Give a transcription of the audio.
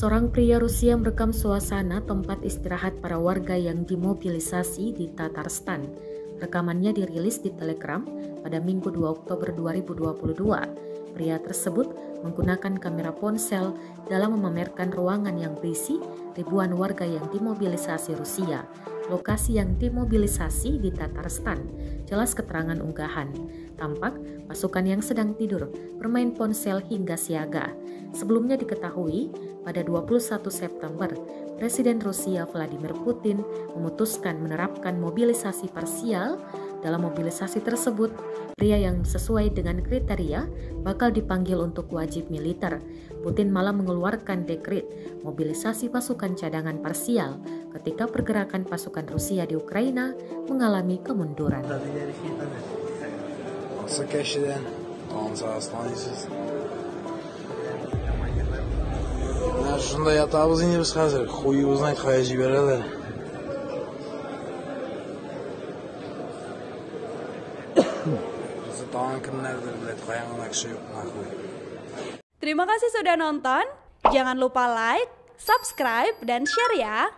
Seorang pria Rusia merekam suasana tempat istirahat para warga yang dimobilisasi di Tatarstan. Rekamannya dirilis di Telegram pada Minggu 2 Oktober 2022. Pria tersebut menggunakan kamera ponsel dalam memamerkan ruangan yang berisi ribuan warga yang dimobilisasi Rusia. Lokasi yang dimobilisasi di Tatarstan, jelas keterangan unggahan. Tampak pasukan yang sedang tidur bermain ponsel hingga siaga. Sebelumnya diketahui, pada 21 September, Presiden Rusia Vladimir Putin memutuskan menerapkan mobilisasi parsial. Dalam mobilisasi tersebut, pria yang sesuai dengan kriteria bakal dipanggil untuk wajib militer. Putin malah mengeluarkan dekret mobilisasi pasukan cadangan parsial ketika pergerakan pasukan Rusia di Ukraina mengalami kemunduran. Şunda yatağımızı ineriz hazır. Huyumuzdan kayacı verirler. Terima kasih sudah nonton. Jangan lupa like, subscribe, dan share ya.